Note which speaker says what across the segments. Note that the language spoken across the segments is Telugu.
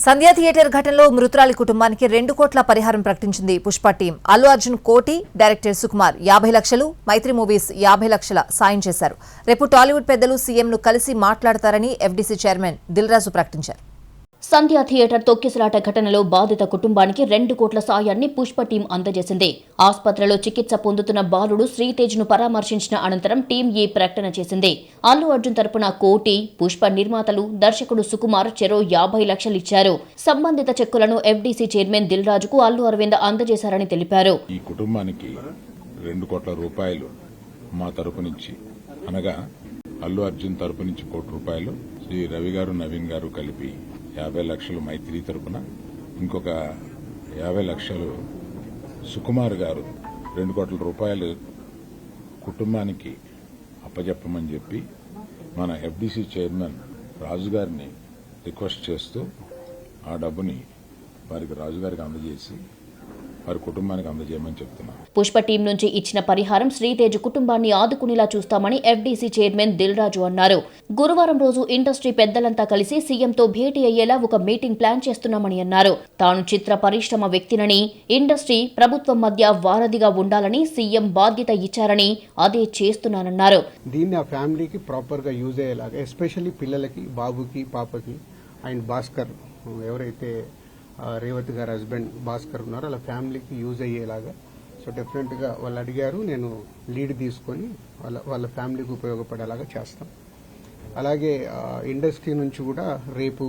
Speaker 1: సంధ్యా థియేటర్ ఘటనలో మృతురాలి కుటుంబానికి 2 కోట్ల పరిహారం ప్రకటించింది పుష్ప టీం. అల్లు అర్జున్ కోటి, డైరెక్టర్ సుకుమార్ 50 లక్షలు, మైత్రి మూవీస్ 50 లక్షల సాయం చేశారు. రేపు టాలీవుడ్ పెద్దలు సీఎంను కలిసి మాట్లాడతారని ఎఫ్డీసీ చైర్మన్ దిల్ రాజు ప్రకటించారు.
Speaker 2: సంధ్యా థియేటర్ తొక్కిసలాట ఘటనలో బాధిత కుటుంబానికి 2 కోట్ల సాయాన్ని పుష్ప టీం అందజేసింది. ఆసుపత్రిలో చికిత్స పొందుతున్న బాలుడు శ్రీతేజ్ను పరామర్శించిన అనంతరం టీం ఈ ప్రకటన చేసింది. అల్లు అర్జున్ తరపున కోటి, పుష్ప నిర్మాతలు, దర్శకుడు సుకుమార్ చెరో 50 లక్షలు ఇచ్చారు. సంబంధిత చెక్కులను ఎఫ్డీసీ చైర్మన్ దిల్ రాజుకు అల్లు అరవింద్ అందజేశారని తెలిపారు.
Speaker 3: ఈ కుటుంబానికి 2 కోట్ల రూపాయలు మా తరపు నుంచి, అనగా అల్లు అర్జున్ తరపు నుంచి 1 కోటి రూపాయలు, శ్రీ రవి గారు, నవీన్ గారు కలిపి 50 లక్షలు మైత్రి తరపున, ఇంకొక 50 లక్షలు సుకుమార్ గారు 2 కోట్ల రూపాయలు కుటుంబానికి అప్పజెప్పమని చెప్పి మన ఎఫ్డీసీ చైర్మన్ రాజు గారిని రిక్వెస్ట్ చేస్తూ ఆ డబ్బుని వారికి రాజుగారికి అందజేసి వారి కుటుంబానికి అందజేయమని చెప్తున్నారు.
Speaker 2: పుష్ప టీం నుంచి ఇచ్చిన పరిహారం శ్రీతేజ్ కుటుంబాన్ని ఆదుకునేలా చూస్తామని ఎఫ్డీసీ చైర్మన్ దిల్ రాజు అన్నారు. గురువారం రోజు ఇండస్ట్రీ పెద్దలంతా కలిసి సీఎంతో భేటీ అయ్యేలా ఒక మీటింగ్ ప్లాన్ చేస్తున్నామని అన్నారు. తాను చిత్ర పరిశ్రమ వ్యక్తినని, ఇండస్ట్రీ ప్రభుత్వం మధ్య వారధిగా ఉండాలని సీఎం బాధ్యత ఇచ్చారని అదే చేస్తున్నానన్నారు.
Speaker 4: దీన్ని ఆ ఫ్యామిలీకి ప్రాపర్ గా యూజ్ అయ్యేలాగా, ఎస్పెషల్లీ పిల్లలకి, బాబుకి, పాపకి అండ్ భాస్కర్ ఎవరైతే రేవతి గారి హస్బెండ్ భాస్కర్ ఉన్నారు, అలా ఫ్యామిలీకి యూజ్ అయ్యేలాగా. సో డెఫినెట్ గా వాళ్ళు అడిగారు, నేను లీడ్ తీసుకొని వాళ్ళ ఫ్యామిలీకి ఉపయోగపడేలాగా చేస్తాం. అలాగే ఇండస్ట్రీ నుంచి కూడా రేపు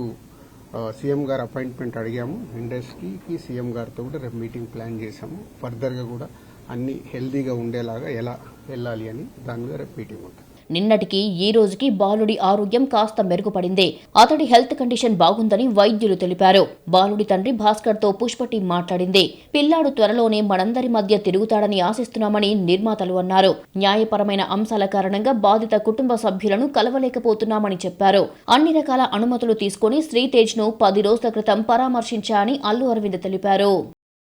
Speaker 4: సీఎం గారు అపాయింట్మెంట్ అడిగాము. ఇండస్ట్రీకి సీఎం గారితో కూడా రేపు మీటింగ్ ప్లాన్ చేశాము. ఫర్దర్ గా కూడా అన్ని హెల్దీగా ఉండేలాగా ఎలా వెళ్ళాలి అని దాని మీద రేపు మీటింగ్ ఉంటుంది.
Speaker 2: నిన్నటికి ఈ రోజుకి బాలుడి ఆరోగ్యం కాస్త మెరుగుపడింది. అతడి హెల్త్ కండిషన్ బాగుందని వైద్యులు తెలిపారు. బాలుడి తండ్రి భాస్కర్ తో పుష్ప టీం మాట్లాడింది. పిల్లాడు త్వరలోనే మనందరి మధ్య తిరుగుతాడని ఆశిస్తున్నామని నిర్మాతలు అన్నారు. న్యాయపరమైన అంశాల కారణంగా బాధిత కుటుంబ సభ్యులను కలవలేకపోతున్నామని చెప్పారు. అన్ని రకాల అనుమతులు తీసుకుని శ్రీతేజ్ ను 10 రోజుల క్రితం పరామర్శించారని అల్లు అరవింద్ తెలిపారు.